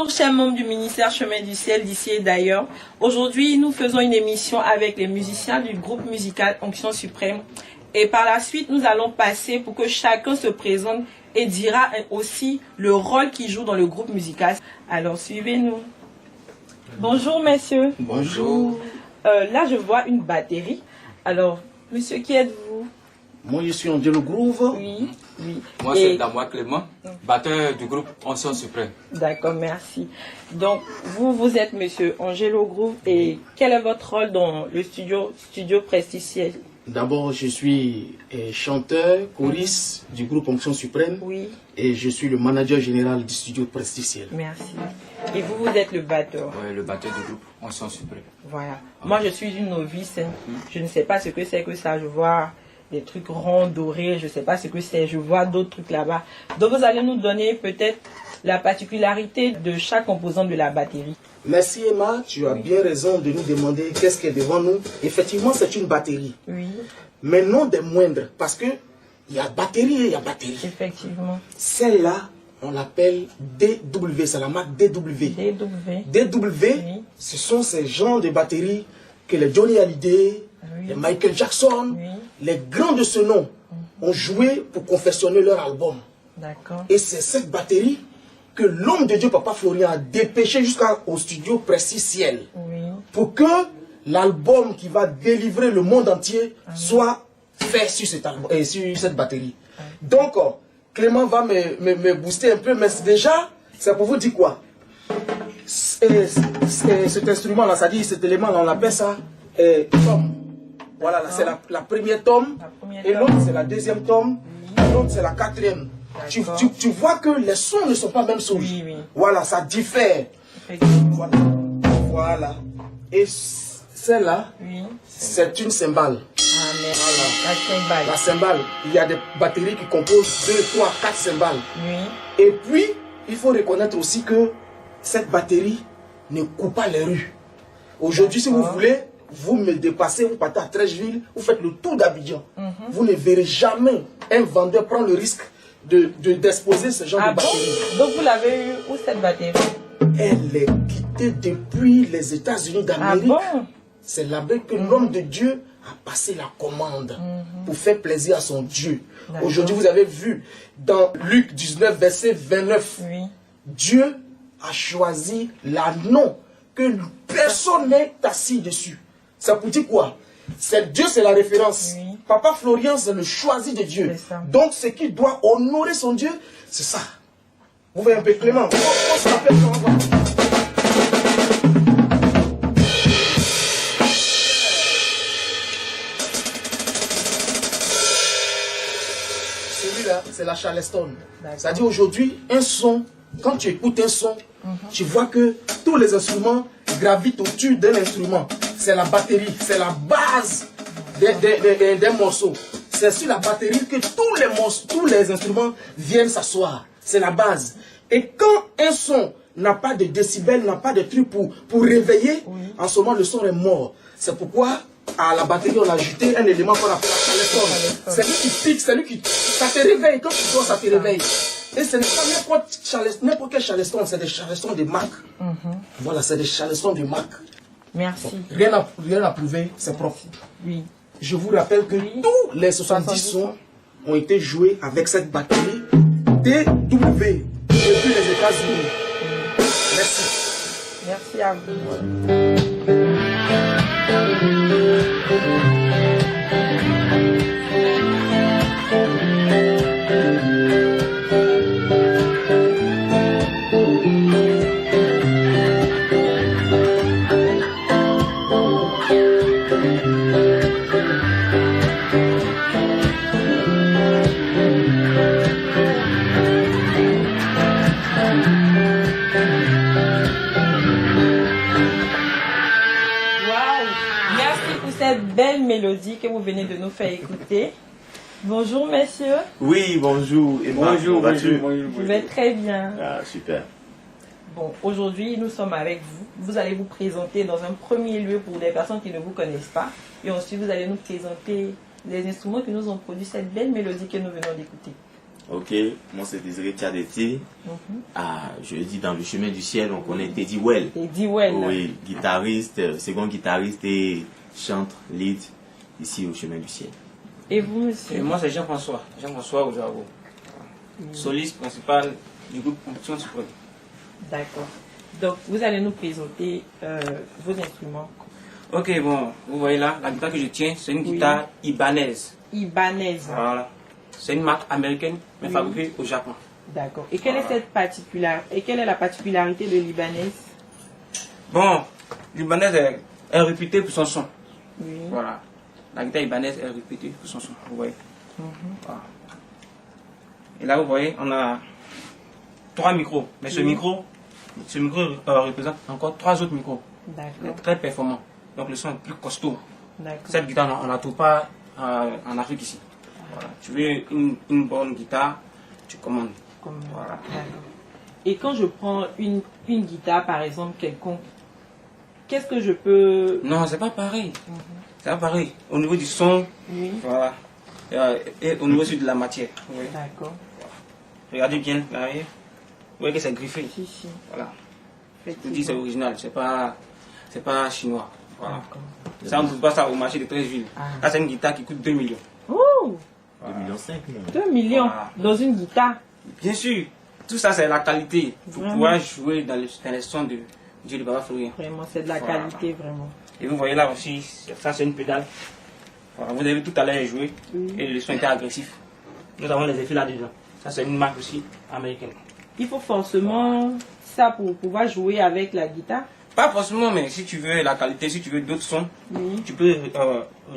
Bonjour chers membres du ministère Chemin du Ciel d'ici et d'ailleurs. Aujourd'hui, nous faisons une émission avec les musiciens du groupe musical Onction Suprême. Et par la suite, nous allons passer pour que chacun se présente et dira aussi le rôle qu'il joue dans le groupe musical. Alors suivez-nous. Bonjour messieurs. Bonjour. Là, je vois une batterie. Alors, monsieur, qui êtes-vous? Moi, je suis Angelo Groove. Oui, oui. Moi, c'est Damois Clément, batteur du groupe Onction Suprême. D'accord, merci. Donc, vous êtes monsieur Angelo Groove et quel est votre rôle dans le studio Prestige? D'abord, je suis chanteur, choriste du groupe Onction Suprême. Oui. Et je suis le manager général du studio Prestige. Merci. Et vous êtes le batteur? Oui, le batteur du groupe Onction Suprême. Voilà. Moi, je suis une novice. Je ne sais pas ce que c'est que ça. Je vois des trucs ronds, dorés. Je ne sais pas ce que c'est. Je vois d'autres trucs là-bas. Donc, vous allez nous donner peut-être la particularité de chaque composant de la batterie. Merci Emma, tu as bien raison de nous demander qu'est-ce qui est devant nous. Effectivement, c'est une batterie. Oui. Mais non des moindres, parce que il y a batterie et il y a batterie. Effectivement. Celle-là, on l'appelle DW, c'est la marque DW. DW, Oui. ce sont ces genres de batteries que les Johnny Hallyday, Oui. les Michael Jackson, Oui. les grands de ce nom ont joué pour confectionner leur album. D'accord. Et c'est cette batterie que l'homme de Dieu, Papa Florian, a dépêché jusqu'au studio Prestige Ciel. Oui. Pour que l'album qui va délivrer le monde entier soit fait sur, sur cette batterie. Donc, Clément va me booster un peu, mais déjà, c'est pour vous dire quoi? Cet instrument-là, ça dit cet élément-là, on appelle ça tome. Voilà, c'est la première tome, et l'autre c'est la deuxième tome, et l'autre c'est la quatrième. Tu vois que les sons ne sont pas même sons. Oui, oui. Voilà, ça diffère. Voilà. Voilà. Et celle-là, Oui. c'est une cymbale. Ah, merci. Voilà. La cymbale. La cymbale, il y a des batteries qui composent 2, 3, 4 cymbales. Oui. Et puis, il faut reconnaître aussi que cette batterie ne coupe pas les rues. Aujourd'hui, si vous voulez, vous me dépassez, vous partez à Trècheville, vous faites le tour d'Abidjan. Vous ne verrez jamais un vendeur prendre le risque d'exposer ce genre de batterie. Donc vous l'avez eu où cette batterie? Elle est quittée depuis les États-Unis d'Amérique. Ah bon? C'est là-bas que l'homme de Dieu a passé la commande pour faire plaisir à son Dieu. Aujourd'hui, vous avez vu dans Luc 19, verset 29, Oui. Dieu a choisi l'anneau que personne n'est assis dessus. Ça pour dire quoi? C'est Dieu, c'est la référence. Oui. Papa Florian, c'est le choisi de Dieu. C'est ça. Donc, ce qui doit honorer son Dieu, c'est ça. Vous voyez un peu Clément? On se rappelle comment. Celui-là, c'est la Charleston. C'est-à-dire aujourd'hui, un son, quand tu écoutes un son, tu vois que tous les instruments gravitent autour d'un instrument. C'est la batterie, c'est la base des morceaux. C'est sur la batterie que tous les instruments viennent s'asseoir. C'est la base. Et quand un son n'a pas de décibels, n'a pas de truc pour réveiller, en ce moment le son est mort. C'est pourquoi à la batterie on a ajouté un élément qu'on appelle la Charleston. C'est lui qui pique, c'est lui qui... Ça te réveille, quand tu dors ça te réveille. Et ce n'est pas n'importe quel Charleston, c'est des Charleston de marque. Voilà, c'est des Charleston de marque. Merci. Rien à prouver, c'est propre. Oui. Je vous rappelle que tous les 70 sons ont été joués avec cette batterie DW depuis les États-Unis. Merci. Merci à vous. Belle mélodie que vous venez de nous faire écouter. Bonjour messieurs. Oui, bonjour. Et bonjour, bonjour. Je vais très bien. Ah, super. Bon, aujourd'hui, nous sommes avec vous. Vous allez vous présenter dans un premier lieu pour des personnes qui ne vous connaissent pas. Et ensuite, vous allez nous présenter les instruments qui nous ont produit cette belle mélodie que nous venons d'écouter. Ok, moi c'est Désiré Tchadeti. Je dis dans le chemin du ciel, on connaît Teddy Well. Teddy Well. Oui, guitariste, second guitariste et chante lead ici au chemin du ciel. Et vous, monsieur? Et moi c'est Jean-François Ojabo. Soliste principal du groupe Onction Suprême. D'accord. Donc vous allez nous présenter vos instruments. Ok, bon, vous voyez là, la guitare que je tiens, c'est une guitare Ibanez. Ibanez. Voilà. C'est une marque américaine, mais fabriquée au Japon. D'accord. Et quelle est la particularité de l'Ibanez? Bon, l'Ibanez est réputée pour son son. Oui. Voilà. La guitare Ibanez est réputée pour son son, vous voyez. Voilà. Et là, vous voyez, on a 3 micros. Mais ce micro représente encore 3 autres micros. D'accord. Très performants. Donc le son est plus costaud. D'accord. Cette guitare, on ne la trouve pas en Afrique ici. Voilà. Tu veux une bonne guitare, tu commandes. Voilà. Et quand je prends une guitare, par exemple, quelconque, qu'est-ce que je peux... Non, c'est pas pareil. C'est pas pareil. Au niveau du son, voilà. Et au niveau aussi de la matière. Oui. D'accord. Regardez bien l'arrière. Vous voyez que c'est griffé. Si. Voilà. Je vous dis c'est original, c'est pas chinois. Voilà. Ça, on ne trouve pas ça au marché de Treichville. Là, c'est une guitare qui coûte 2 millions. Oh, 2,5 millions. 2 millions dans une guitare. Bien sûr, tout ça c'est la qualité pour pouvoir jouer dans les sons de Dieu de Baba Florian. Vraiment, c'est de la qualité, vraiment. Et vous voyez là aussi, ça c'est une pédale. Voilà, vous avez tout à l'heure joué et le son était agressif. Nous avons les effets là-dedans. Ça c'est une marque aussi américaine. Il faut forcément ça pour pouvoir jouer avec la guitare? Pas forcément, mais si tu veux la qualité, si tu veux d'autres sons, tu peux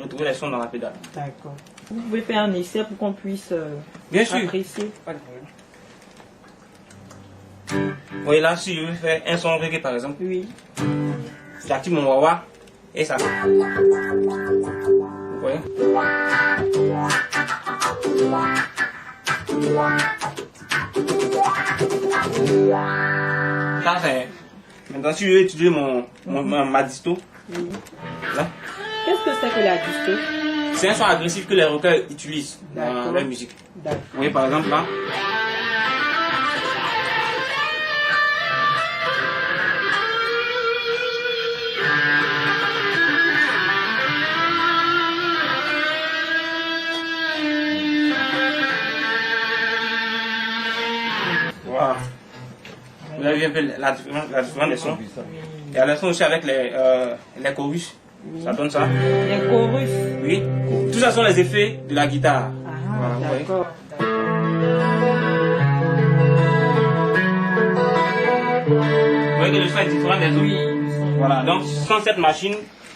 retrouver les sons dans la pédale. D'accord. Vous pouvez faire un essai pour qu'on puisse Bien sûr. apprécier. Pas de problème. Vous voyez là, si je veux faire un son reggae par exemple, j'active mon wah-wah et ça. Vous voyez? Ça c'est... Maintenant si je veux utiliser ma disto, là. Qu'est-ce que c'est que la disto? C'est un son agressif que les rockers utilisent dans leur musique. Vous voyez par exemple là. Voilà. Vous avez un peu la différence des sons. Et à l'instant aussi avec les chorus, ça donne ça. Les chorus? Oui. Tout ça sont les effets de la guitare. Voilà, d'accord. Vous voyez que le son est différent des autres. Voilà, donc sans cette machine,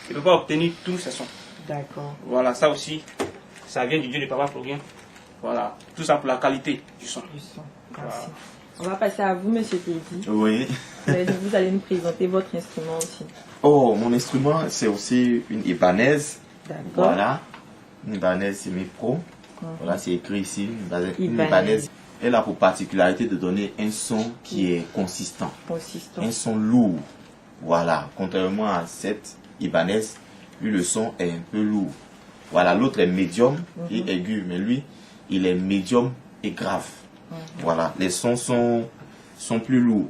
il ne peut pas obtenir tous ces sons. D'accord. Voilà, ça aussi, ça vient du Dieu de Papa Florian. Voilà, tout ça pour la qualité du son. Merci. Voilà. On va passer à vous, monsieur Teddy. Oui. Vous allez nous présenter votre instrument aussi. Oh, mon instrument, c'est aussi une Ibanez. D'accord. Voilà. Une Ibanez semi-pro. Voilà, c'est écrit ici. Une Ibanez. Elle a pour particularité de donner un son qui est consistant. Un son lourd. Voilà. Contrairement à cette Ibanez, lui, le son est un peu lourd. Voilà, l'autre est médium et aigu. Mais lui, il est médium et grave. Voilà, les sons sont plus lourds.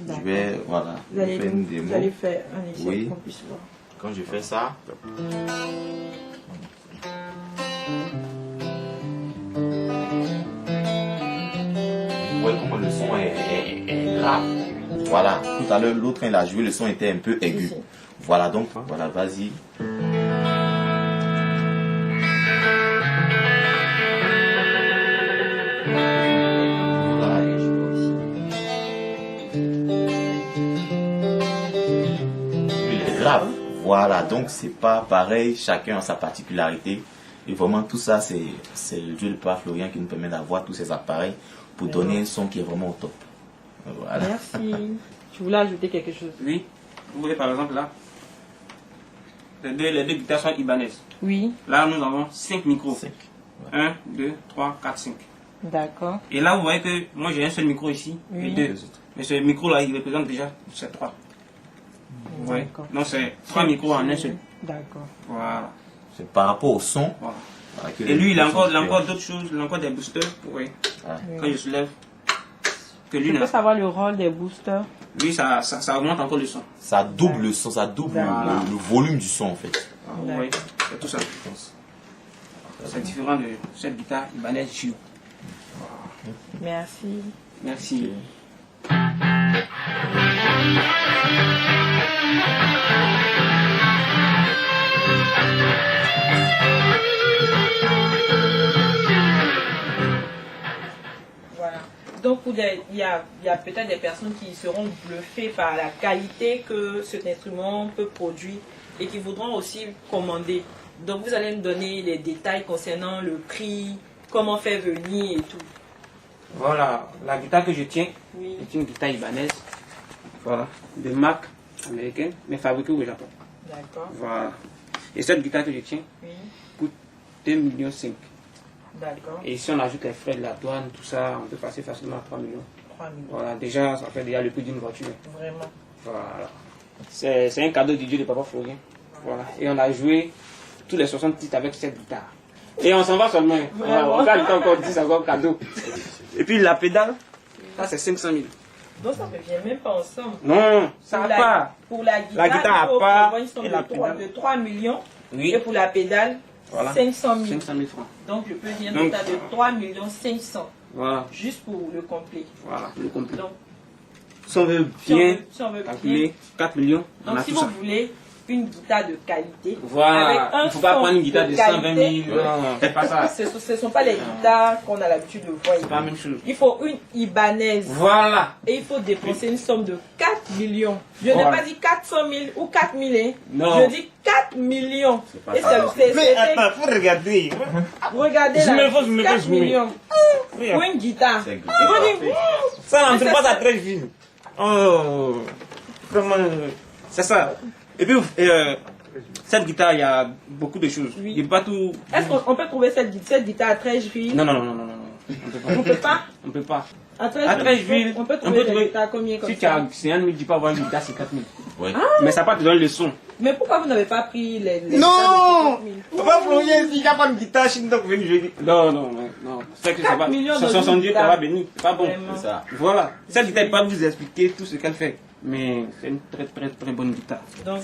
Je vais, voilà, vous allez faire une démo. Vous allez faire un essai Oui. pour qu'on puisse voir. Quand je fais ça, vous voyez comment le son est grave. Voilà, tout à l'heure, l'autre il a joué, le son était un peu aigu. Voilà, donc, voilà, vas-y. Voilà, donc c'est pas pareil, chacun a sa particularité. Et vraiment tout ça, c'est le Dieu de Papa Florian qui nous permet d'avoir tous ces appareils pour donner un son qui est vraiment au top. Voilà. Merci. Tu voulais ajouter quelque chose? Oui, vous voyez par exemple là, les deux guitares sont Ibanez. Oui. Là nous avons 5 micros. 1, 2, 3, 4, 5. D'accord. Et là vous voyez que moi j'ai un seul micro ici et 2. Mais ce micro là il représente déjà ces 3. Ouais. Donc c'est 3 micros en un seul. D'accord. Voilà. C'est par rapport au son. Voilà. Et lui, il a encore d'autres choses, il a encore des boosters. Oui. Quand je soulève. Que lui, tu peux savoir le rôle des boosters? Lui, ça augmente encore le son. Ça double le son, ça double le volume du son en fait. Oui, c'est tout ça. C'est différent de cette guitare Ibanez Chiu. Merci. Merci. Voilà. Donc, il y a peut-être des personnes qui seront bluffées par la qualité que cet instrument peut produire et qui voudront aussi commander. Donc, vous allez me donner les détails concernant le prix, comment faire venir et tout. Voilà, la guitare que je tiens, Oui. c'est une guitare ibanaise. Voilà, de marque américaine, mais fabriquée au Japon. D'accord. Voilà. Et cette guitare que je tiens Oui. coûte 2,5 millions. D'accord. Et si on ajoute les frais de la douane, tout ça, on peut passer facilement à 3 millions. 3 millions. Voilà, déjà, ça fait déjà le prix d'une voiture. Vraiment. Voilà. C'est un cadeau du Dieu de Papa Florien. Voilà. Et on a joué tous les 60 titres avec cette guitare. Et on s'en va seulement. Voilà, on garde encore 10 encore cadeau. Et puis la pédale, ça c'est 500 000. Donc ça ne vient même pas ensemble. Non, ça n'a pas. Pour la guitare, La guitare il faut à part prévoir une somme et la de 3 millions. Oui. Et pour la pédale, Voilà. 500 000. 500 000 francs. Donc je peux dire un Donc- total de 3 500 Voilà, juste pour le complet. voilà, le complet. Donc, Si on veut si on bien veut, si on veut bien. calculer, 4 millions, on Donc a si tout vous ça. voulez une guitare de qualité, avec Voilà, un il ne faut pas son prendre une guitare de 120 qualité, 000. Non, c'est pas ça. ce ne sont pas les guitares qu'on a l'habitude de voir. C'est pas la même chose. Il faut une Ibanez. Voilà. Et il faut dépenser une somme de 4 millions. Je n'ai Voilà. pas dit 400 000 ou 4 000. Hein. Non. Je dis 4 millions. pas Et ça. Mais attends, faut regarder. regardez Je me là, pose, je me 4 pose, je me millions pour une guitare. C'est Ils vont dire, Ça, on ne Mais fait c'est pas ça. ça très vite. Oh, vraiment, c'est ça. Et puis, cette guitare, il y a beaucoup de choses. Oui. Il n'y a pas tout. est-ce qu'on peut trouver cette guitare à 13 juillet? Non, non, non, non, non, non. On peut pas. On peut pas. On peut pas. À 13 À 13 juillet, villes, on peut trouver des guitares combien comme Si tu as ça? 50 000, tu peux avoir une guitare, c'est 4 000. Ouais. Mais ça va pas te donner le son. Mais pourquoi vous n'avez pas pris les Non! guitares de 50 000? Papa Florien, s'il n'y a pas de guitare, je donc venir jouer. Non, non, non. C'est que ça 4 va. millions Ce dans sont une Dieu qui guitare. va bénir. C'est pas bon. Vraiment. C'est ça. Voilà. Cette guitare, je ne peux pas vous expliquer tout ce qu'elle fait. Mais c'est une très, très, très bonne guitare. Donc,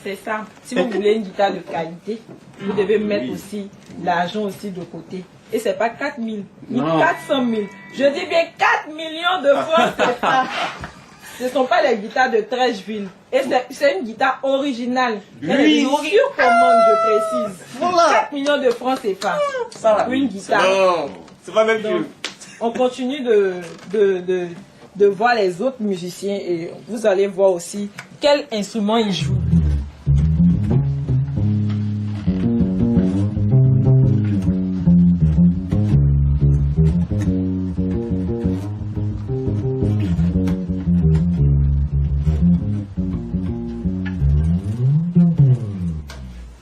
c'est ça. Si vous voulez une guitare de qualité, vous devez mettre aussi l'argent aussi de côté. Et c'est pas 4 000, ni Non. 400 000. Je dis bien 4 millions de francs CFA. Ce ne sont pas les guitares de Trècheville. Et c'est une guitare originale. Elle Oui. est sur commande, je précise. Voilà. 4 millions de francs CFA. Pour une guitare. Non, c'est pas même Donc, chose. on continue de voir les autres musiciens et vous allez voir aussi quel instrument ils jouent.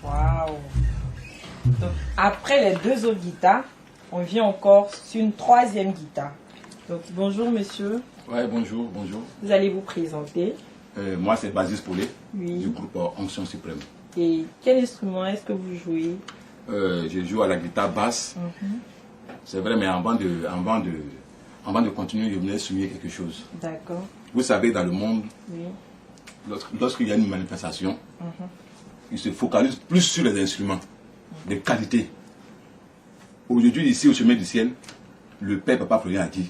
Waouh! Donc, après les deux autres guitares, on vient encore sur une troisième guitare. Donc, bonjour monsieur, Ouais, bonjour, bonjour. vous allez vous présenter. Moi, c'est Basis Paulet, Oui. du groupe Onction Suprême. Et quel instrument est-ce que vous jouez? Je joue à la guitare basse. C'est vrai, mais avant de continuer, je voulais souligner quelque chose. D'accord, Vous savez, dans le monde, oui. lorsqu'il y a une manifestation, ils se focalisent plus sur les instruments de qualité. Aujourd'hui, ici, au chemin du ciel, le père Papa Florien a dit,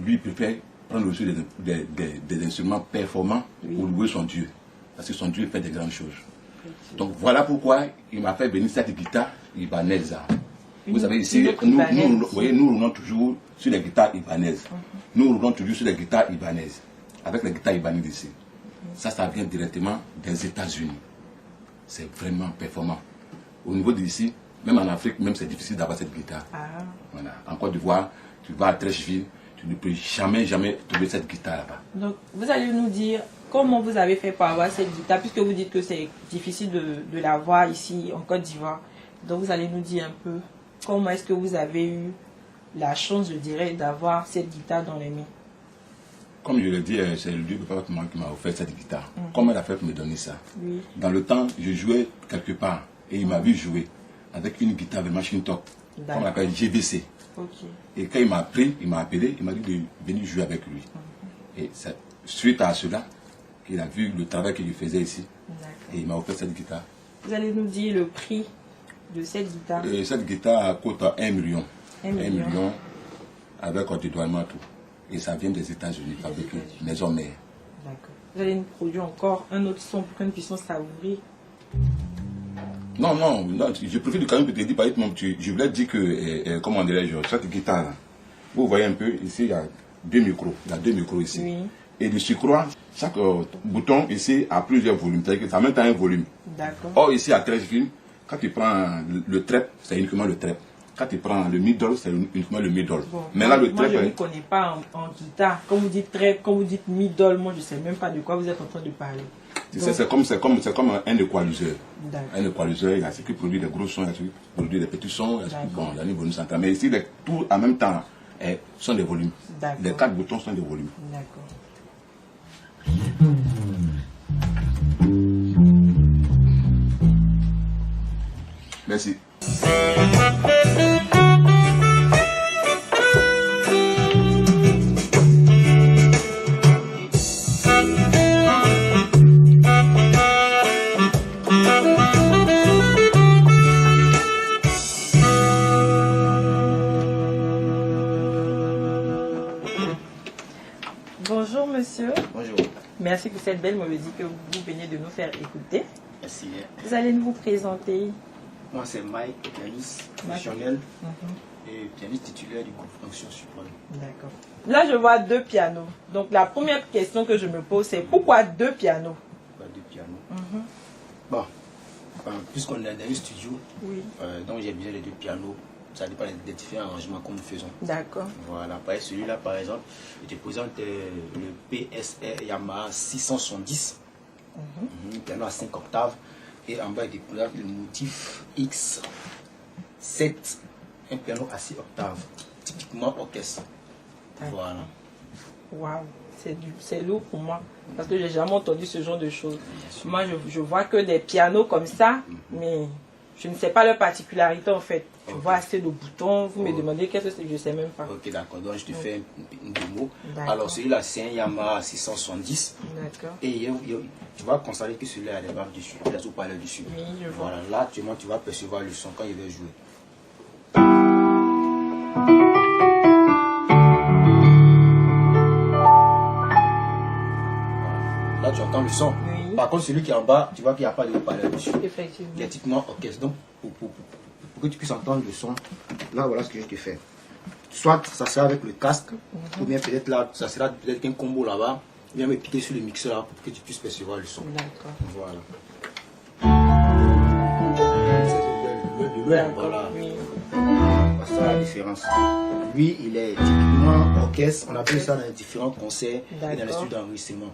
lui, il préfère prendre aussi des instruments performants pour louer son Dieu. Parce que son Dieu fait des grandes choses. Donc voilà pourquoi il m'a fait venir cette guitare ibanaise. Vous savez, ici, une autre nous ibanaise. roulons toujours sur les guitares ibanaises. Nous roulons toujours sur les guitares ibanaises. Avec les guitares ibanaises ici. Ça vient directement des États-Unis. C'est vraiment performant. Au niveau d'ici, même en Afrique, même c'est difficile d'avoir cette guitare. Ah. Voilà. En Côte d'Ivoire, tu vas à Trècheville, tu ne peux jamais trouver cette guitare là-bas. Donc, vous allez nous dire comment vous avez fait pour avoir cette guitare, puisque vous dites que c'est difficile de l'avoir ici en Côte d'Ivoire. Donc, vous allez nous dire un peu comment est-ce que vous avez eu la chance, je dirais, d'avoir cette guitare dans les mains. Comme je le dis, c'est le Dieu de Papa qui m'a offert cette guitare. Comment il a fait pour me donner ça? Oui. Dans le temps, je jouais quelque part et il m'a vu jouer. avec une guitare de machine top, qu'on appelle GBC. Okay. Et quand il m'a pris, il m'a appelé, il m'a dit de venir jouer avec lui. Et c'est suite à cela qu'il a vu le travail qu'il faisait ici. Et il m'a offert cette guitare. Vous allez nous dire le prix de cette guitare? Cette guitare coûte 1 million. 1 million avec du douanement tout. Et ça vient des États-Unis, fabriqué maison mère. D'accord. Vous allez nous produire encore un autre son pour que nous puissions savourer? Non, je profite du cadeau pour te dire, par exemple, je voulais dire que, comment dirais-je, cette guitare, vous voyez un peu, ici, il y a 2 micros. Il y a 2 micros ici. Oui. Et de surcroît, chaque bouton ici a plusieurs volumes. C'est-à-dire que ça met un volume. D'accord. Or, ici, à 13 films, quand tu prends le trap, c'est uniquement le trap. Quand tu prends le middle, c'est uniquement le middle. Bon, mais là, le moi, trap, je ne connais pas en guitare. Quand vous dites trap, quand vous dites middle, moi, je ne sais même pas de quoi vous êtes en train de parler. c'est comme un équaliseur. D'accord. Un équaliseur, il y a ce qui produit des gros sons, il y a ce qui produit des petits sons, il y a un volume central. Mais ici, tout en même temps sont des volumes. Les 4 boutons sont des volumes. D'accord. Merci. Bonjour monsieur. Bonjour. Merci pour cette belle mélodie que vous venez de nous faire écouter. Merci. Vous allez nous présenter? Moi c'est Mike, pianiste professionnel et pianiste titulaire du groupe Onction Suprême. D'accord. Là je vois 2 pianos. Donc la première question que je me pose c'est pourquoi 2 pianos? Pourquoi 2 pianos? Bon, puisqu'on est dans un studio, donc j'ai besoin de 2 pianos. Ça dépend des différents arrangements que nous faisons. D'accord. Voilà, celui-là par exemple, je te présente le PSR Yamaha 670, un piano à 5 octaves, et en bas il te présente le motif X7, un piano à 6 octaves, typiquement orchestre. Voilà. Waouh, c'est lourd pour moi, parce que j'ai jamais entendu ce genre de choses. Moi je vois que des pianos comme ça, mais je ne sais pas leur particularité en fait. Je vois assez de boutons, vous me demandez qu'est-ce que c'est, je ne sais même pas. Ok, d'accord, donc je te fais une démo. Alors celui-là c'est un Yamaha 670. D'accord. Et tu vas constater que celui-là a des barres dessus, des haut-parleurs dessus. Oui, je vois. Voilà, là tu vas percevoir le son quand il va jouer. Là tu entends le son. Oui. Par contre celui qui est en bas, tu vois qu'il n'y a pas de haut-parleur dessus. Effectivement. Il est typiquement orchestre. Donc pour que tu puisses entendre le son, là voilà ce que je te fais. Soit ça sera avec le casque, ou bien peut-être là, ça sera peut-être un combo là-bas, ou bien me piquer sur le mixeur là pour que tu puisses percevoir le son. D'accord. Voilà. C'est de loin, voilà. Oui. C'est ça la différence. Lui, il est typiquement orchestre, on appelle ça dans les différents concerts et dans les studios d'enregistrement.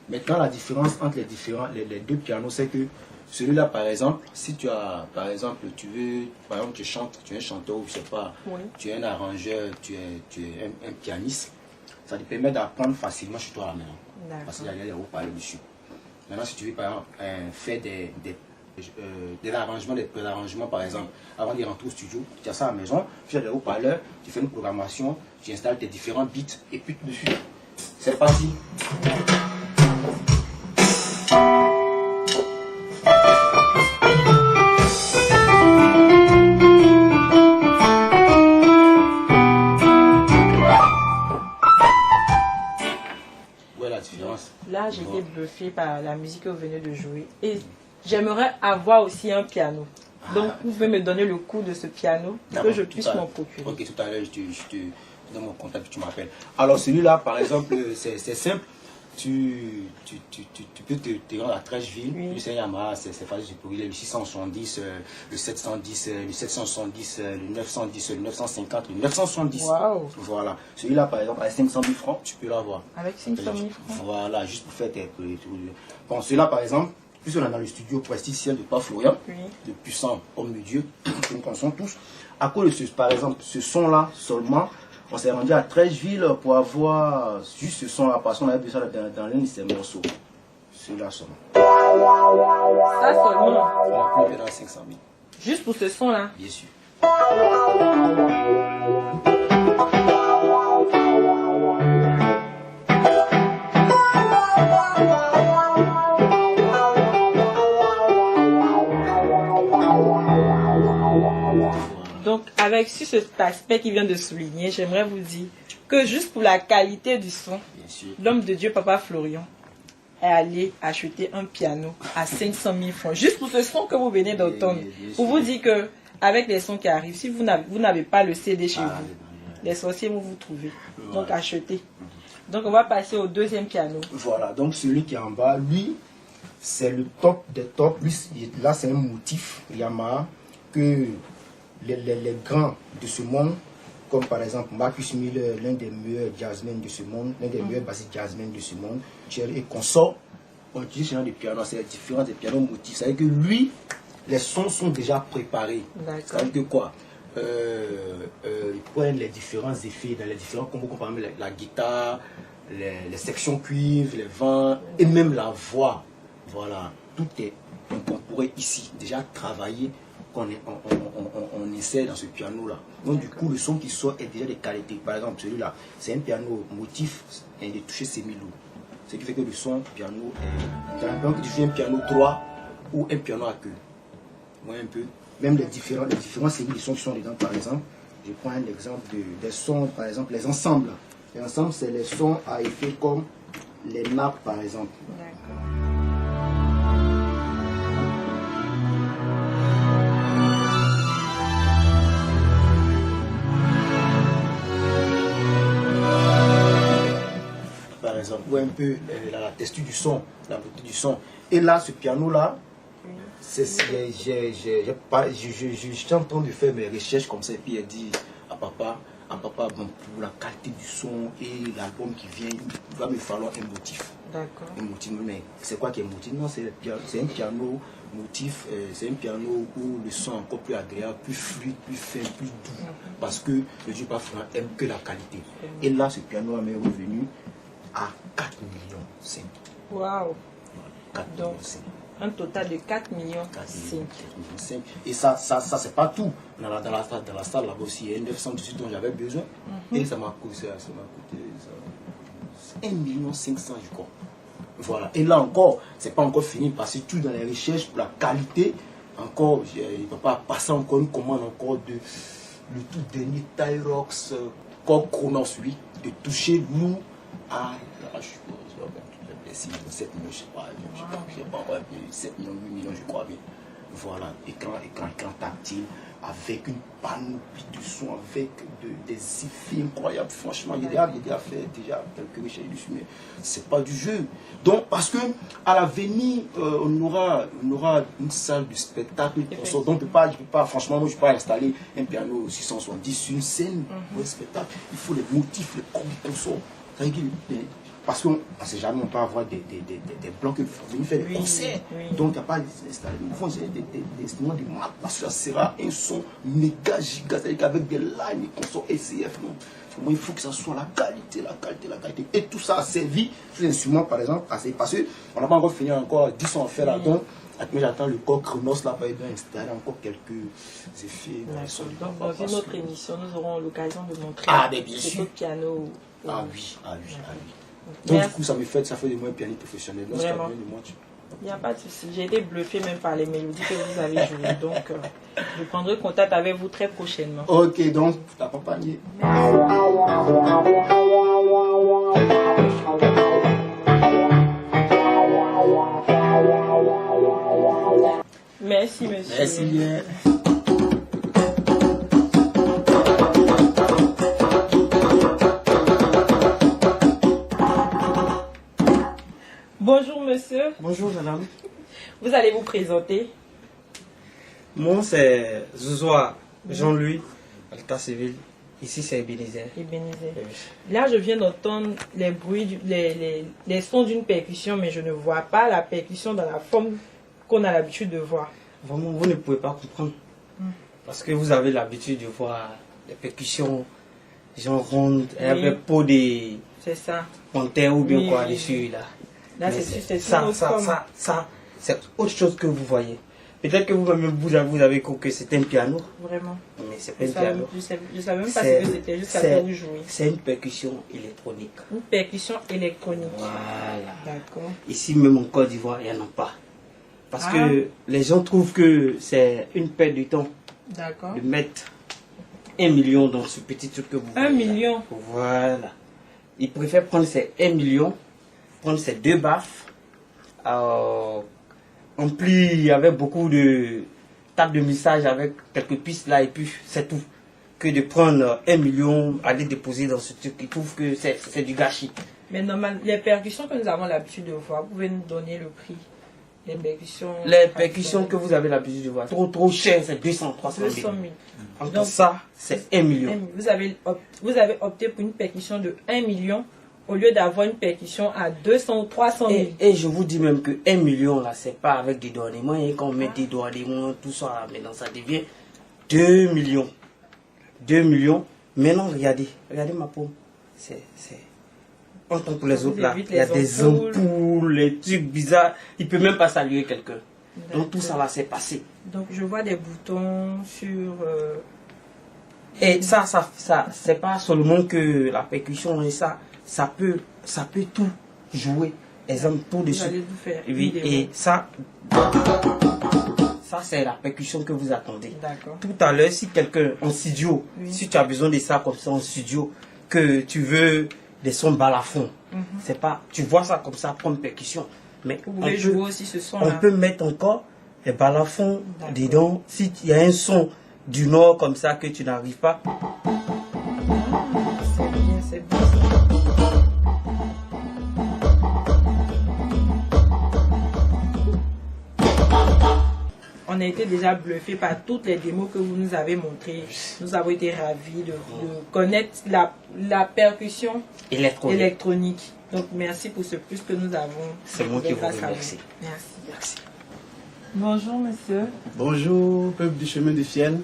Maintenant, la différence entre les 2 pianos, c'est que celui-là, par exemple, si tu as, par exemple, tu chantes, tu es un chanteur ou je sais pas, tu es un arrangeur, tu es un pianiste, ça te permet d'apprendre facilement chez toi à la maison. Parce qu'il y a des haut-parleurs dessus. Maintenant, si tu veux, par exemple, faire des arrangements, des pré-arrangements, par exemple, avant d'y rentrer au studio, tu as ça à la maison, tu as des haut-parleurs, tu fais une programmation, tu installes tes différents beats et puis tout de suite, c'est parti. Là, j'étais bluffée par la musique que vous venez de jouer. Et j'aimerais avoir aussi un piano. Donc, vous pouvez me donner le coût de ce piano pour que je puisse m'en procurer. Ok, tout à l'heure, je te donne mon contact et tu m'appelles. Alors, celui-là, par exemple, c'est simple. Tu peux te rendre à Trècheville. Oui. Le Yamaha, c'est facile pour il est le 670, le 710, le 770, le 910, le 950, le 970. Wow. Voilà. Celui-là, par exemple, à 500 000 francs, tu peux l'avoir. Avec 500 000 francs. Voilà, juste pour faire tes. Bon, celui-là, par exemple, puisqu'on est dans le studio prestigiciel de Pape Florian, de puissants hommes de Dieu, que nous connaissons tous. À cause de par exemple, ce son-là seulement, on s'est rendu à Trècheville pour avoir juste ce son-là, parce qu'on avait besoin dans l'un de ces morceaux. Celui-là seulement. Ça seulement. On a plus de 500 000. Juste pour ce son-là. Bien sûr. Donc, avec sur cet aspect qu'il vient de souligner, j'aimerais vous dire que juste pour la qualité du son, l'homme de Dieu, Papa Florian, est allé acheter un piano à 500 000 francs. Juste pour ce son que vous venez d'entendre. Pour vous dire que, avec les sons qui arrivent, si vous n'avez pas le CD chez vous, les sorciers vont vous trouver. Donc, achetez. Donc, on va passer au deuxième piano. Voilà, donc celui qui est en bas, lui, c'est le top des tops. Lui, là, c'est un motif Yamaha que les grands de ce monde, comme par exemple Marcus Miller, l'un des meilleurs jazzmen de ce monde, l'un des meilleurs bassistes jazzmen de ce monde, et consort, on utilise ce genre de piano, c'est la différence des pianos motifs. C'est-à-dire que lui, les sons sont déjà préparés. C'est-à-dire que quoi ils prennent les différents effets dans les différents combos, comme par exemple la guitare, les sections cuivre, les vents, et même la voix. Voilà, tout est incorporé ici, déjà travaillé. On essaie dans ce piano là. Donc du coup le son qui sort est déjà de qualité. Par exemple celui-là, c'est un piano motif et de toucher semi-lourd. Ce qui fait que le son piano est... Donc tu fais un piano droit ou un piano à queue. Moi un peu. Même les différents séries de sons qui sont dedans, par exemple. Je prends un exemple des sons, par exemple les ensembles. Les ensembles c'est les sons à effet comme les nappes par exemple. D'accord. Ou un peu la texture du son, la beauté du son. Et là, ce piano-là, j'étais en train de faire mes recherches comme ça, et puis elle dit à papa, bon, pour la qualité du son et l'album qui vient, il va me falloir un motif. D'accord. Un motif, mais c'est quoi qui est motif? Non, c'est un piano motif, c'est un piano où le son est encore plus agréable, plus fluide, plus fin, plus doux. Parce que le Dieu Papa aime que la qualité. Et là, ce piano m'est revenu à 4 millions 5. Waouh. 4 Donc, millions 5. Un total de 4 millions 5. Et ça c'est pas tout. Dans la salle là-bas aussi, il y a 918 dont j'avais besoin. Et ça m'a coûté 1 million 500 je crois. Voilà. Et là encore, c'est pas encore fini parce que tout dans les recherches pour la qualité, encore, il ne peut pas passer encore une commande encore de le tout dernier Tyrox Chronos 8 de toucher nous à je suppose 7 millions, je sais pas encore 7 millions, 8 millions, je crois bien. Voilà, écran tactile, avec une panoplie de son, avec des effets incroyables. Franchement, il a fait déjà quelques recherches dessus, mais c'est pas du jeu. Donc, parce que à l'avenir, on aura une salle de spectacle. Donc, je peux pas, franchement, moi, je peux pas installer un piano 670 sur une scène pour un spectacle. Il faut les motifs, les consorts. Parce qu'on ne sait jamais, on peut avoir des blancs qui viennent faire des concerts. Donc, il n'y a pas d'installer. Ils font des instruments de marque parce que ça sera un son méga giga, avec des lines, des consorts SCF. Il faut que ça soit la qualité. Et tout ça a servi, tous les instruments, par exemple, parce qu'on n'a pas encore fini encore 10 ans à faire là-dedans. Mais j'attends le corps Chronos là, va installer encore quelques effets. Donc, dans une autre émission, nous aurons l'occasion de montrer ce piano. Ah oui. Donc, du coup, ça fait de moi un pianiste professionnel. Vraiment. Il n'y a pas de souci. J'ai été bluffé même par les mélodies que vous avez jouées. Donc, je prendrai contact avec vous très prochainement. Ok, donc, pour t'accompagner. Merci, monsieur. Merci bien. Bonjour monsieur. Bonjour madame. Vous allez vous présenter? Moi c'est Zouzoua Jean-Louis, à l'état civil. Ici c'est Ebenezer. Là je viens d'entendre les bruits, les sons d'une percussion, mais je ne vois pas la percussion dans la forme qu'on a l'habitude de voir. Vraiment, vous ne pouvez pas comprendre. Parce que vous avez l'habitude de voir les percussions, genre rondes, avec peau de... C'est ça. Panthère ou bien quoi dessus là. Là, c'est c'est autre chose que vous voyez. Peut-être que vous avez cru que c'était un piano. Vraiment. Mais c'est pas un piano. Je savais même pas ce que c'était, juste après vous jouez. C'est une percussion électronique. Une percussion électronique. Voilà. D'accord. Ici même en Côte d'Ivoire, il n'y en a pas. Parce que les gens trouvent que c'est une perte de temps. D'accord. De mettre 1 million dans ce petit truc que vous voyez. 1 million. Voilà. Ils préfèrent prendre ces 1 million, prendre ces 2 baffes, remplir avec beaucoup de tables de mixage avec quelques pistes là et puis c'est tout. Que de prendre 1 million, aller déposer dans ce truc. Ils trouvent que c'est du gâchis. Mais normalement, les percussions que nous avons l'habitude de voir, vous pouvez nous donner le prix? Les percussions que vous avez l'habitude de voir, trop cher, c'est 200, 300 000. 200 000. Donc ça, c'est 1 million. Vous avez opté pour une percussion de 1 million au lieu d'avoir une percussion à 200 ou 300 000. Et je vous dis même que 1 million, là, c'est pas avec des douanements. Et quand on met des douanements, tout ça, là, maintenant, ça devient 2 millions. 2 millions. Maintenant, regardez ma paume. C'est... En tant pour les autres, là, il y a des ampoules, les trucs bizarres. Il ne peut même pas saluer quelqu'un. Donc tout ça là, c'est passé. Donc je vois des boutons sur... Et ça c'est pas seulement que la percussion et ça peut tout jouer. Exemple, tout dessus. Vous allez vous faire oui, et ça c'est la percussion que vous attendez. D'accord. Tout à l'heure, si quelqu'un en studio, si tu as besoin de ça comme ça en studio, que tu veux des sons balafons, c'est pas, tu vois ça comme ça comme percussion. Mais vous pouvez jouer aussi ce son. On peut mettre encore les balafons dedans. Si il y a un son du nord comme ça que tu n'arrives pas. C'est bien, c'est bien. On a été déjà bluffé par toutes les démos que vous nous avez montrées. Nous avons été ravis de connaître la percussion électronique. Donc merci pour ce plus que nous avons. C'est moi qui vous remercie. Merci. Bonjour monsieur. Bonjour peuple du chemin du ciel.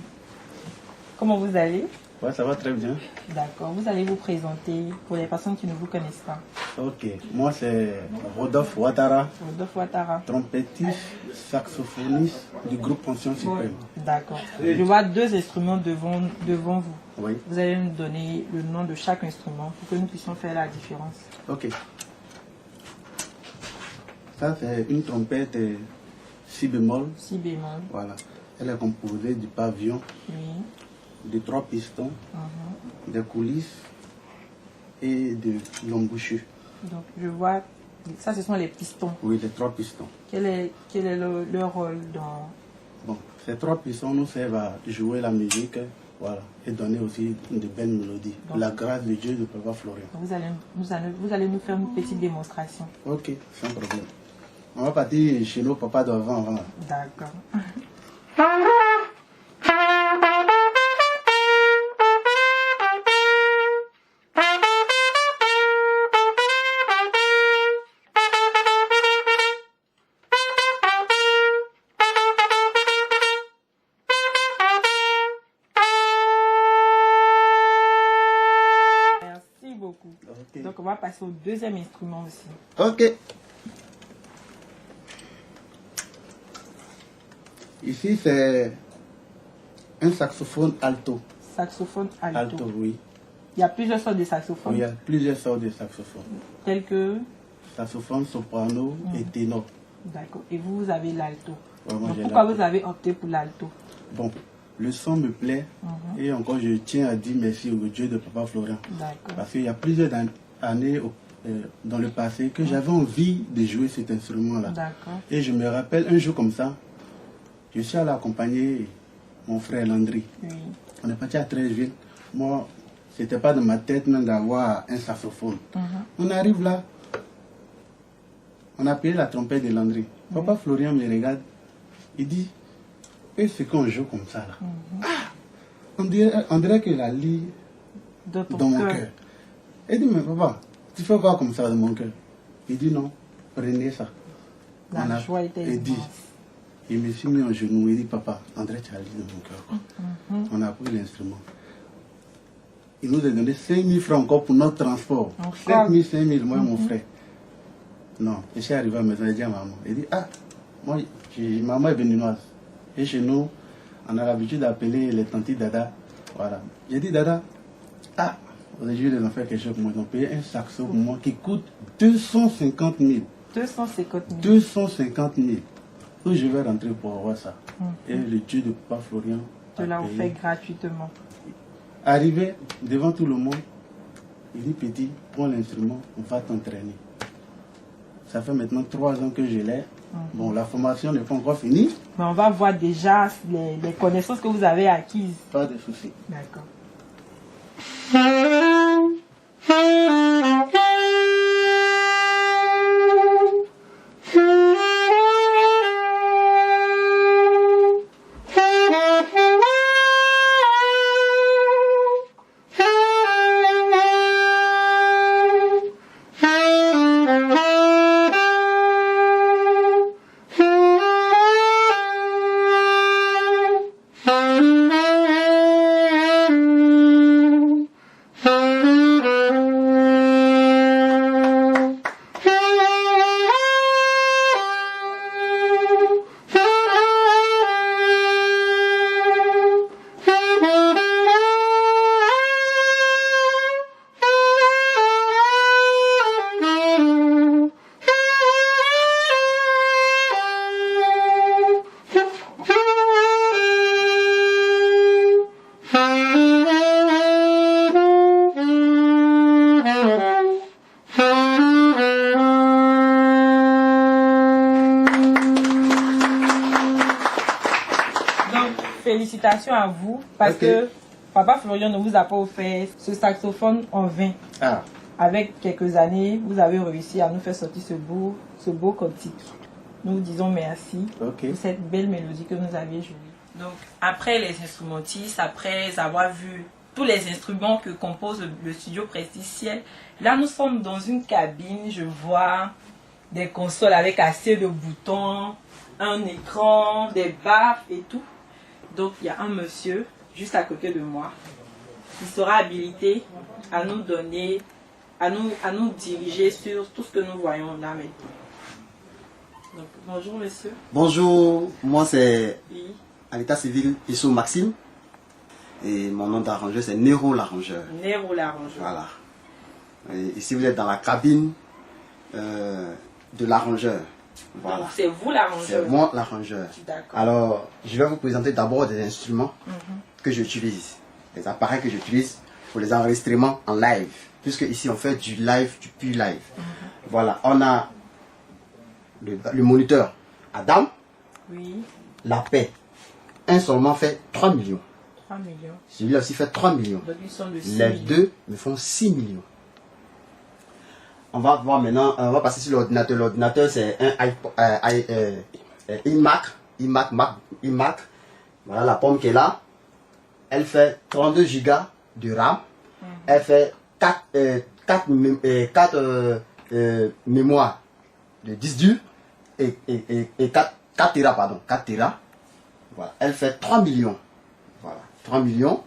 Comment vous allez? Ouais, ça va très bien. D'accord, vous allez vous présenter pour les personnes qui ne vous connaissent pas. Ok, moi c'est Rodolphe Ouattara. Rodolphe Ouattara. Trompettiste, saxophoniste du groupe Conscience Suprême. D'accord. Je vois 2 instruments devant vous. Oui. Vous allez nous donner le nom de chaque instrument pour que nous puissions faire la différence. Ok. Ça c'est une trompette si bémol. Si bémol. Voilà. Elle est composée du pavillon. Oui. De 3 pistons, des coulisses et de l'embouchure. Donc je vois, ça ce sont les pistons. Oui, les 3 pistons. Quel est leur rôle dans... Bon, ces 3 pistons nous servent à jouer la musique, voilà, et donner aussi de belles mélodies. Donc, la grâce de Dieu de Papa Florian. Vous allez nous faire une petite démonstration. Ok, sans problème. On va partir chez nos papas d'avant. D'accord. Okay. Donc on va passer au 2e instrument aussi. Ok. Ici c'est un saxophone alto. Saxophone alto. Alto, oui. Il y a plusieurs sortes de saxophones. Oui, il y a plusieurs sortes de saxophones. Tels que saxophone, soprano et ténor. D'accord. Et vous avez l'alto. Ouais, donc pourquoi vous avez opté pour l'alto? Bon, le son me plaît et encore je tiens à dire merci au Dieu de Papa Florian. Parce qu'il y a plusieurs années dans le passé que j'avais envie de jouer cet instrument-là. Et je me rappelle un jour comme ça, je suis allé accompagner mon frère Landry. Oui. On est parti à Treichville. Moi, c'était pas dans ma tête même d'avoir un saxophone. On arrive là, on a payé la trompette de Landry. Papa Florian me regarde, il dit, et c'est qu'on joue comme ça là. On dirait qu'il a lit dans mon cœur. Il dit, mais papa, tu fais quoi comme ça dans mon cœur? Il dit, non, prenez ça. La joie était immense. Il me suis mis en genou, il dit, papa, André, tu as lu dans mon cœur. On a pris l'instrument. Il nous a donné 5 000 francs encore pour notre transport. 5 000, moi et mon frère. Non, je suis arrivé à la maison, j'ai dit à maman. Elle dit, ah, moi, maman est béninoise. Et chez nous, on a l'habitude d'appeler les tantis Dada. Voilà. J'ai dit Dada, ah, aujourd'hui ils ont fait quelque chose pour moi. Ils ont payé un saxo pour moi qui coûte 250 000. 250 000. 250 000. Où je vais rentrer pour avoir ça. Et le Dieu de Papa Florian te l'a offert gratuitement. Arrivé devant tout le monde, il dit petit, prends l'instrument, on va t'entraîner. Ça fait maintenant 3 ans que je l'ai. Bon, la formation n'est pas encore finie. Mais on va voir déjà les connaissances que vous avez acquises. Pas de souci. D'accord. Félicitations à vous parce que Papa Florian ne vous a pas offert ce saxophone en vain. Ah. Avec quelques années, vous avez réussi à nous faire sortir ce beau cantique. Nous vous disons merci pour cette belle mélodie que nous aviez jouée. Donc, après les instrumentistes, après avoir vu tous les instruments que compose le studio Prestige-Ciel, là nous sommes dans une cabine, je vois des consoles avec assez de boutons, un écran, des baffes et tout. Donc il y a un monsieur juste à côté de moi qui sera habilité à nous donner, à nous diriger sur tout ce que nous voyons là maintenant. Donc, bonjour monsieur. Bonjour, moi c'est à l'état civil Issou Maxime et mon nom d'arrangeur c'est Nero l'arrangeur. Nero l'arrangeur. Voilà. Et ici vous êtes dans la cabine de l'arrangeur. Voilà. Donc c'est vous l'arrangeur. C'est moi l'arrangeur. Alors, je vais vous présenter d'abord des instruments que j'utilise, des appareils que j'utilise pour les enregistrements en live, puisque ici on fait du live, du pur live. Voilà, on a le moniteur Adam, la paix. Un seulement fait 3 millions. 3 millions. Celui-là aussi fait 3 millions. Donc, ils sont de 6 les millions. deux me font 6 millions. On va voir maintenant, on va passer sur l'ordinateur. L'ordinateur c'est un iMac. Voilà la pomme qui est là. Elle fait 32 Go de RAM. Elle fait 4 mémoires de 10 dur et 4 Tera, pardon. 4 Tera. Voilà. Elle fait 3 millions. Voilà. 3 millions.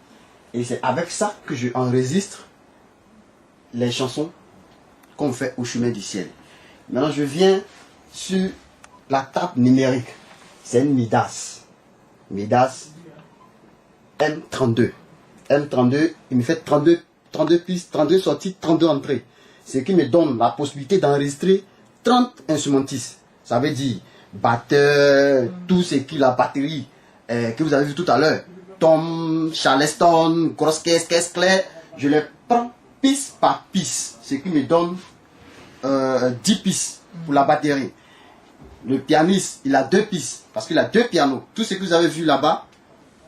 Et c'est avec ça que je enregistre les chansons qu'on fait au chemin du ciel. Maintenant, je viens sur la table numérique. C'est une Midas. Midas M32. M32, il me fait 32 pistes, 32 sorties, 32 entrées. Ce qui me donne la possibilité d'enregistrer 30 instrumentistes. Ça veut dire batteur, tout ce qui est la batterie que vous avez vu tout à l'heure. Tom, Charleston, grosse caisse claire. Je les prends piste par piste. Ce qui me donne 10 pistes pour la batterie. Le pianiste, il a 2 pistes parce qu'il a 2 pianos. Tout ce que vous avez vu là-bas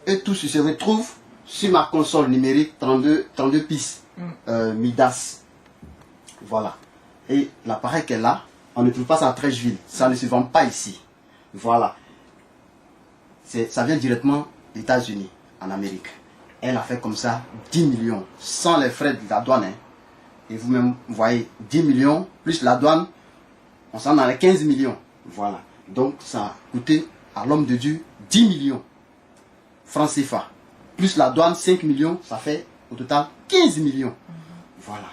et tout ce se retrouve sur ma console numérique 32 pistes Midas. Voilà. Et l'appareil qu'elle a, on ne trouve pas ça à Trècheville. Ça ne se vend pas ici. Voilà. Ça vient directement des États-Unis, en Amérique. Elle a fait comme ça 10 millions, sans les frais de la douane. Hein. Et vous-même, vous voyez, 10 millions, plus la douane, on s'en a les 15 millions. Voilà. Donc, ça a coûté à l'homme de Dieu 10 millions francs CFA. Plus la douane, 5 millions, ça fait au total 15 millions. Voilà.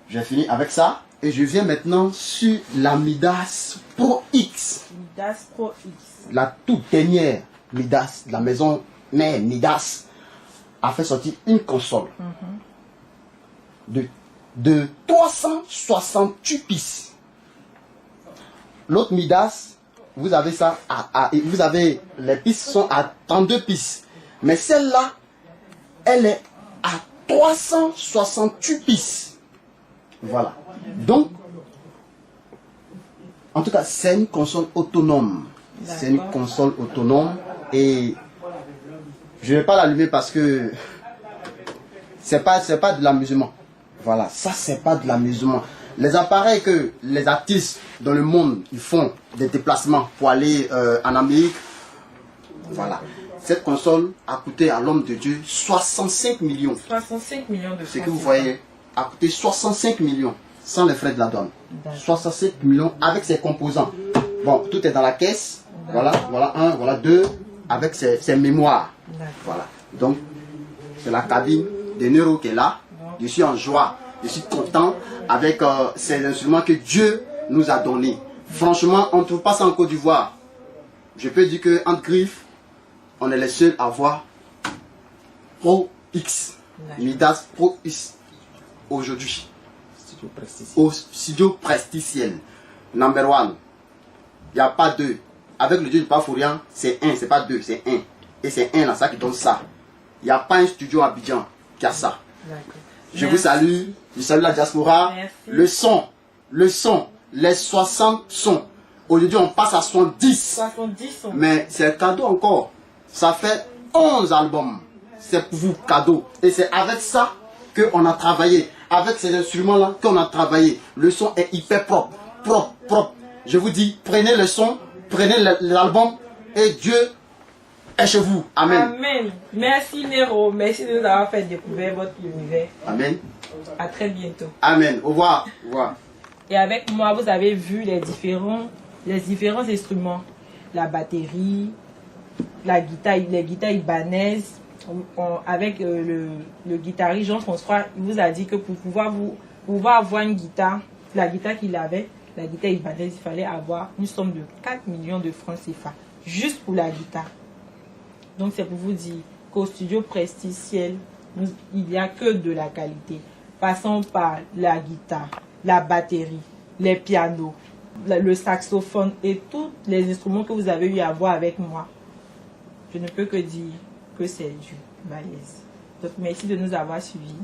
J'ai fini avec ça. Et je viens maintenant sur la Midas Pro X. Midas Pro X. La toute dernière Midas, la maison mère Midas, a fait sortir une console de 368 pistes. L'autre Midas, vous avez ça, vous avez, les pistes sont à 32 pistes. Mais celle-là, elle est à 368 pistes. Voilà. Donc, en tout cas, c'est une console autonome. C'est une console autonome et je ne vais pas l'allumer parce que c'est pas de l'amusement. Voilà, ça c'est pas de l'amusement. Les appareils que les artistes dans le monde ils font des déplacements pour aller en Amérique, voilà. Cette console a coûté à l'homme de Dieu 65 millions. 65 millions de francs. Ce que vous voyez a coûté 65 millions sans les frais de la douane. 65 millions avec ses composants. Bon, tout est dans la caisse. Voilà, voilà un, voilà deux, avec ses mémoires. Voilà. Donc, c'est la cabine de Nero qui est là. Je suis en joie. Je suis content avec ces instruments que Dieu nous a donnés. Franchement, on ne trouve pas ça en Côte d'Ivoire. Je peux dire qu'entre griffes, on est les seuls à avoir Pro X. Midas Pro X aujourd'hui. Au studio Presticiel. Number one. Il n'y a pas deux. Avec le Dieu du Pafourian, c'est un, c'est pas deux, c'est un. Et c'est un là, ça qui donne ça. Il n'y a pas un studio à Abidjan qui a ça. Je vous salue. Je salue la diaspora. Merci. Le son, les 60 sons. Aujourd'hui, on passe à 70. 70 sons. Mais c'est cadeau encore. Ça fait 11 albums. C'est pour vous, cadeau. Et c'est avec ça qu'on a travaillé. Avec ces instruments-là qu'on a travaillé. Le son est hyper propre. Propre, propre. Je vous dis, prenez le son, prenez l'album et Dieu est chez vous. Amen. Amen. Merci Nero. Merci de nous avoir fait découvrir votre univers. Amen. À très bientôt. Amen. Au revoir. Au revoir. Et avec moi, vous avez vu les différents instruments. La batterie, la guitare, les guitares ibanaises. Avec le guitariste Jean-François, il vous a dit que pour pouvoir avoir une guitare, la guitare qu'il avait, la guitare ibanaise, il fallait avoir une somme de 4 millions de francs CFA, juste pour la guitare. Donc c'est pour vous dire qu'au studio Presticiel, il n'y a que de la qualité. Passons par la guitare, la batterie, les pianos, le saxophone et tous les instruments que vous avez eu à voir avec moi. Je ne peux que dire que c'est du malaise. Donc merci de nous avoir suivis.